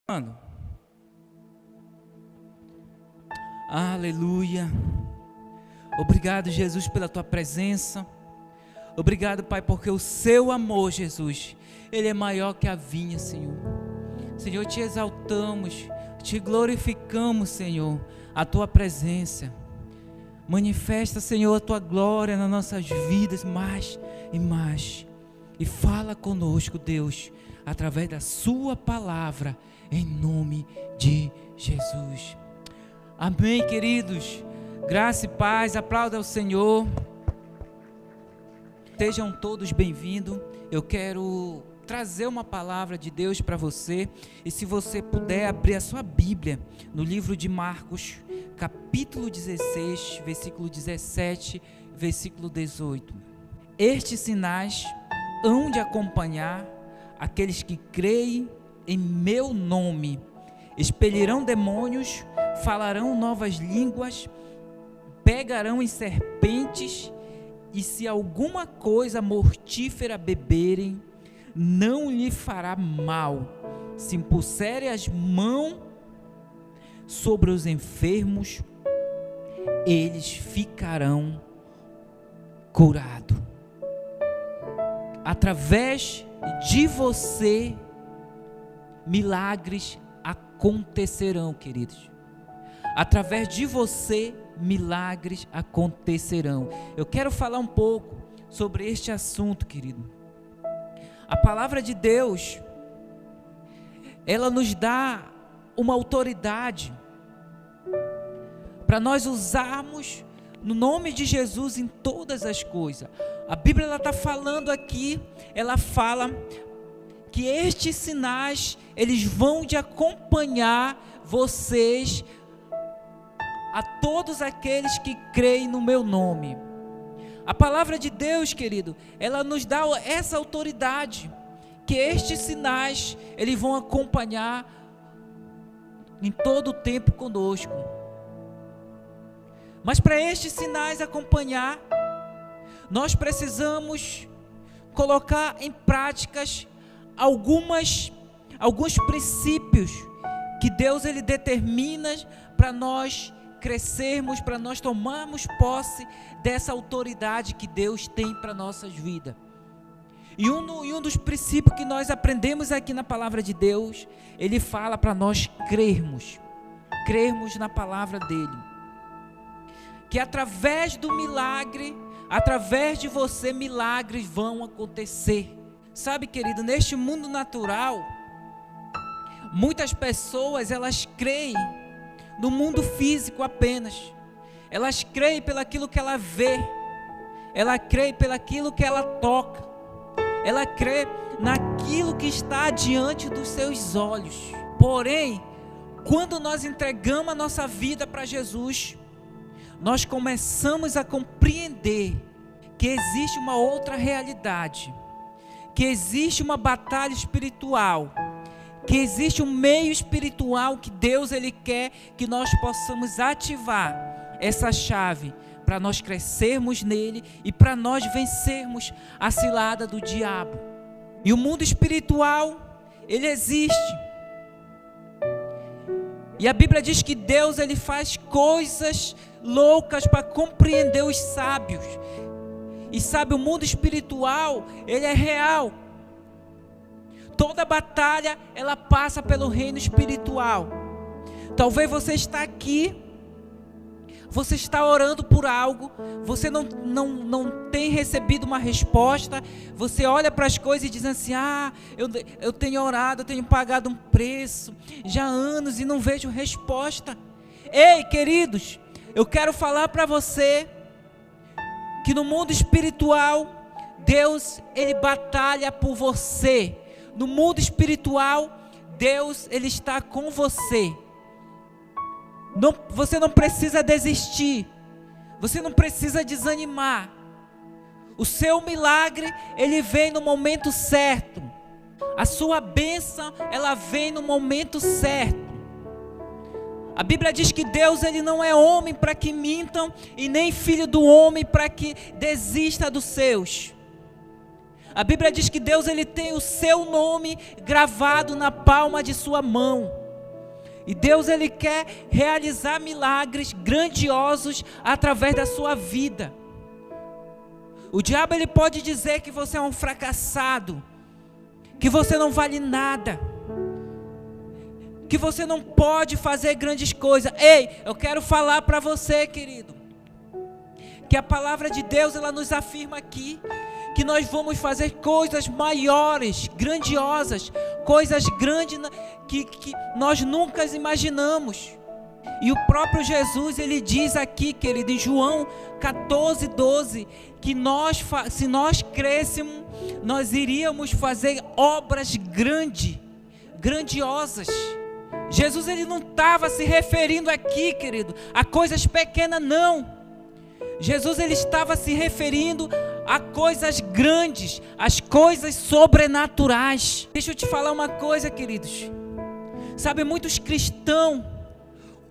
Mano. Aleluia. Obrigado, Jesus, pela tua presença. Obrigado, Pai, porque o seu amor, Jesus, ele é maior que a vinha, Senhor. Senhor, te exaltamos, te glorificamos, Senhor, a tua presença. Manifesta, Senhor, a tua glória nas nossas vidas mais e mais. E fala conosco, Deus, através da sua palavra, em nome de Jesus. Amém, queridos. Graça e paz, aplauda ao Senhor. Sejam todos bem-vindos. Eu quero trazer uma palavra de Deus para você. E se você puder abrir a sua Bíblia no livro de Marcos, capítulo 16, versículo 17, versículo 18. Estes sinais hão de acompanhar aqueles que creem em meu nome: expelirão demônios, falarão novas línguas, pegarão em serpentes, e se alguma coisa mortífera beberem, não lhe fará mal. Se impuserem as mãos sobre os enfermos, eles ficarão curados. Através de você, milagres acontecerão, queridos. Através de você, milagres acontecerão. Eu quero falar um pouco sobre este assunto, querido. A palavra de Deus, ela nos dá uma autoridade para nós usarmos no nome de Jesus em todas as coisas. A Bíblia está falando aqui, ela fala que estes sinais, eles vão de acompanhar vocês, a todos aqueles que creem no meu nome. A palavra de Deus, querido, ela nos dá essa autoridade, que estes sinais, eles vão acompanhar em todo o tempo conosco. Mas para estes sinais acompanhar, nós precisamos colocar em práticas alguns princípios que Deus ele determina para nós crescermos, para nós tomarmos posse dessa autoridade que Deus tem para nossas vidas. E um dos princípios que nós aprendemos aqui na palavra de Deus, ele fala para nós crermos na palavra dele, que através do milagre, através de você, milagres vão acontecer. Sabe, querido, neste mundo natural, muitas pessoas, elas creem no mundo físico apenas. Elas creem pelaquilo que ela vê, ela crê pelaquilo que ela toca, ela crê naquilo que está diante dos seus olhos. Porém, quando nós entregamos a nossa vida para Jesus, nós começamos a compreender que existe uma outra realidade, que existe uma batalha espiritual, que existe um meio espiritual que Deus ele quer que nós possamos ativar essa chave para nós crescermos nele e para nós vencermos a cilada do diabo. E o mundo espiritual, ele existe. E a Bíblia diz que Deus ele faz coisas loucas para compreender os sábios. E sabe, o mundo espiritual, ele é real. Toda batalha, ela passa pelo reino espiritual. Talvez você está aqui, você está orando por algo, você não tem recebido uma resposta, você olha para as coisas e diz assim: eu tenho orado, eu tenho pagado um preço, já há anos e não vejo resposta. Ei, queridos, eu quero falar para você, que no mundo espiritual, Deus, ele batalha por você. No mundo espiritual, Deus, ele está com você. Você não precisa desistir. Você não precisa desanimar. O seu milagre, ele vem no momento certo. A sua bênção, ela vem no momento certo. A Bíblia diz que Deus ele não é homem para que mintam, e nem filho do homem para que desista dos seus. A Bíblia diz que Deus ele tem o seu nome gravado na palma de sua mão. E Deus ele quer realizar milagres grandiosos através da sua vida. O diabo ele pode dizer que você é um fracassado, que você não vale nada, que você não pode fazer grandes coisas. Ei, eu quero falar para você, querido, que a palavra de Deus ela nos afirma aqui que nós vamos fazer coisas maiores, grandiosas, coisas grandes que nós nunca imaginamos. E o próprio Jesus, ele diz aqui, querido, em João 14:12, que se nós crescêssemos, nós iríamos fazer obras grandiosas. Jesus, ele não estava se referindo aqui, querido, a coisas pequenas, não. Jesus, ele estava se referindo a coisas grandes, as coisas sobrenaturais. Deixa eu te falar uma coisa, queridos. Sabe, muitos cristãos,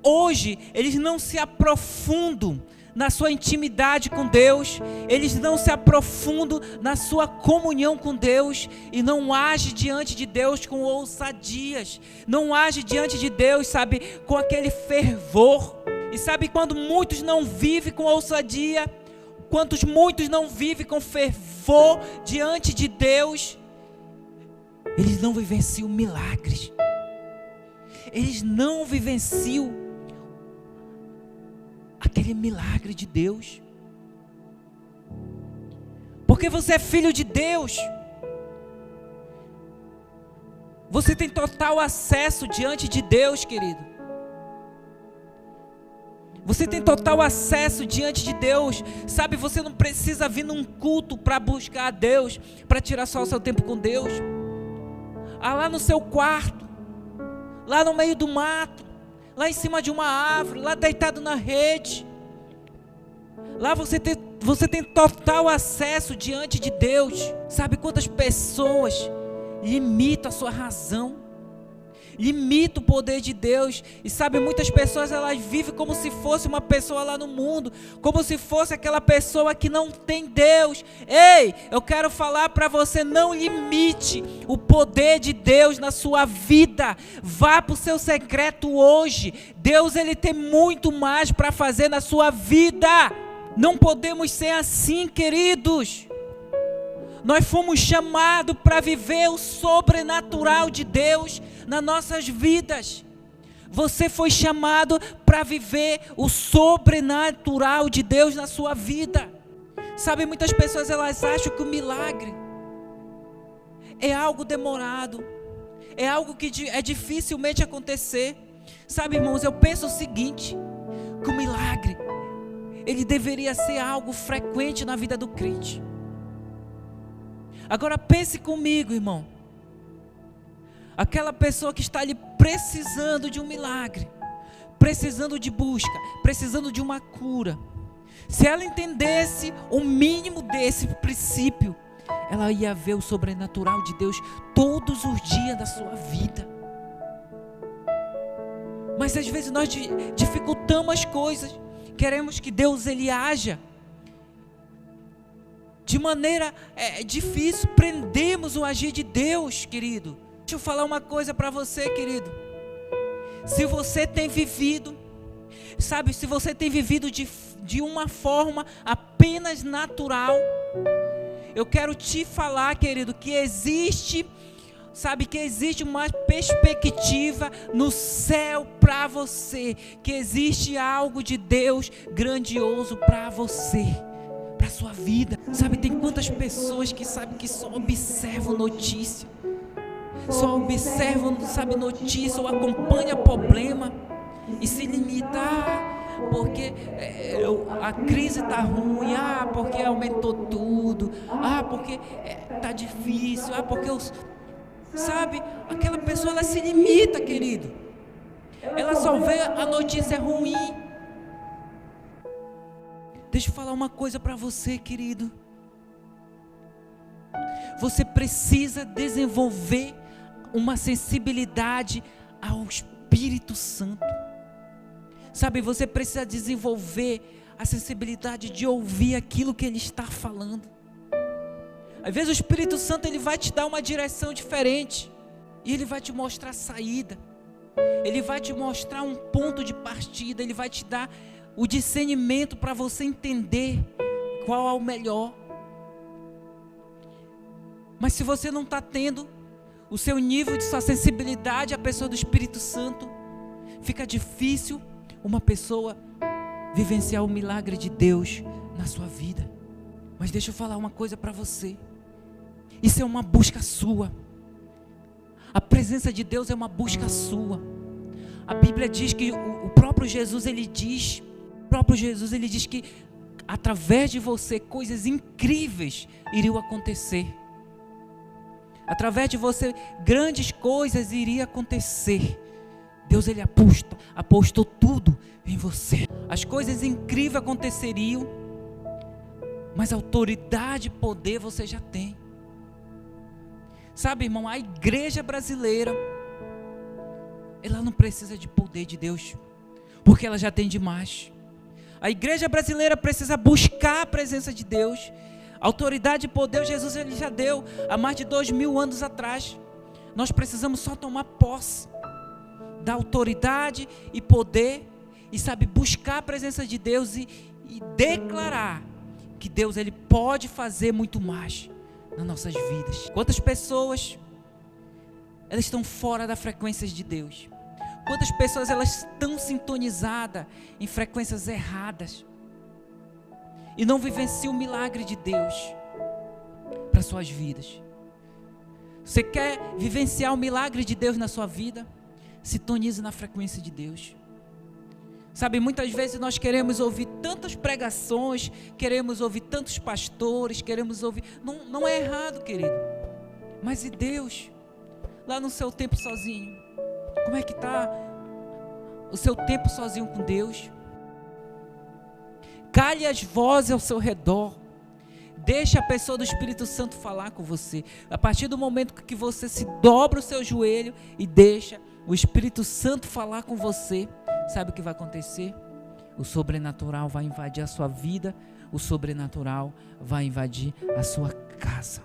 hoje, eles não se aprofundam na sua intimidade com Deus, eles não se aprofundam na sua comunhão com Deus, e não agem diante de Deus com ousadias, não agem diante de Deus, sabe, com aquele fervor. E sabe quando muitos não vivem com ousadia, muitos não vivem com fervor diante de Deus, eles não vivenciam milagres, eles não vivenciam aquele milagre de Deus, porque você é filho de Deus, você tem total acesso diante de Deus, querido. Você tem total acesso diante de Deus, sabe, você não precisa vir num culto para buscar a Deus, para tirar só o seu tempo com Deus. Lá no seu quarto, lá no meio do mato, lá em cima de uma árvore, lá deitado na rede, lá você tem total acesso diante de Deus. Sabe quantas pessoas limitam a sua razão, limita o poder de Deus? E sabe, muitas pessoas elas vivem como se fosse uma pessoa lá no mundo, como se fosse aquela pessoa que não tem Deus. Ei, eu quero falar para você, não limite o poder de Deus na sua vida. Vá para o seu secreto hoje. Deus ele tem muito mais para fazer na sua vida. Não podemos ser assim, queridos. Nós fomos chamados para viver o sobrenatural de Deus nas nossas vidas. Você foi chamado para viver o sobrenatural de Deus na sua vida. Sabe, muitas pessoas elas acham que o milagre é algo demorado, é algo que é dificilmente acontecer. Sabe, irmãos, eu penso o seguinte, que o milagre ele deveria ser algo frequente na vida do crente. Agora pense comigo, irmão. Aquela pessoa que está ali precisando de um milagre, precisando de busca, precisando de uma cura. Se ela entendesse o mínimo desse princípio, ela ia ver o sobrenatural de Deus todos os dias da sua vida. Mas às vezes nós dificultamos as coisas. Queremos que Deus ele haja de maneira difícil, prendemos o agir de Deus, querido. Deixa eu falar uma coisa para você, querido. Se você tem vivido, sabe, se você tem vivido de uma forma apenas natural, eu quero te falar, querido, que existe, sabe, que existe uma perspectiva no céu para você, que existe algo de Deus grandioso para você, para a sua vida. Sabe, tem quantas pessoas que sabem que só observam notícia, só observam, sabe, notícia, ou acompanham problema e se limitar, porque a crise está ruim, porque aumentou tudo, porque está difícil, porque sabe, aquela pessoa ela se limita, querido, ela só vê a notícia ruim. Deixa eu falar uma coisa para você, querido. Você precisa desenvolver uma sensibilidade ao Espírito Santo. Sabe, você precisa desenvolver a sensibilidade de ouvir aquilo que Ele está falando. Às vezes o Espírito Santo ele vai te dar uma direção diferente. E ele vai te mostrar a saída. Ele vai te mostrar um ponto de partida. Ele vai te dar o discernimento para você entender qual é o melhor. Mas se você não está tendo o seu nível de sua sensibilidade à pessoa do Espírito Santo, fica difícil uma pessoa vivenciar o milagre de Deus na sua vida. Mas deixa eu falar uma coisa para você. Isso é uma busca sua. A presença de Deus é uma busca sua. A Bíblia diz que o próprio Jesus ele diz que através de você coisas incríveis iriam acontecer. Através de você grandes coisas iriam acontecer. Deus ele apostou tudo em você. As coisas incríveis aconteceriam, mas autoridade e poder você já tem. Sabe, irmão, a igreja brasileira, ela não precisa de poder de Deus, porque ela já tem demais. A igreja brasileira precisa buscar a presença de Deus. Autoridade e poder, Jesus ele já deu há mais de 2000 anos atrás. Nós precisamos só tomar posse da autoridade e poder, e sabe, buscar a presença de Deus e declarar que Deus ele pode fazer muito mais nas nossas vidas. Quantas pessoas elas estão fora da frequência de Deus? Quantas pessoas elas estão sintonizadas em frequências erradas e não vivenciam o milagre de Deus para suas vidas? Você quer vivenciar o milagre de Deus na sua vida? Sintonize na frequência de Deus. Sabe, muitas vezes nós queremos ouvir tantas pregações, queremos ouvir tantos pastores, queremos ouvir... Não é errado, querido. Mas e Deus? Lá no seu tempo sozinho, como é que está o seu tempo sozinho com Deus? Cale as vozes ao seu redor. Deixa a pessoa do Espírito Santo falar com você. A partir do momento que você se dobra o seu joelho e deixa o Espírito Santo falar com você, sabe o que vai acontecer? O sobrenatural vai invadir a sua vida, o sobrenatural vai invadir a sua casa.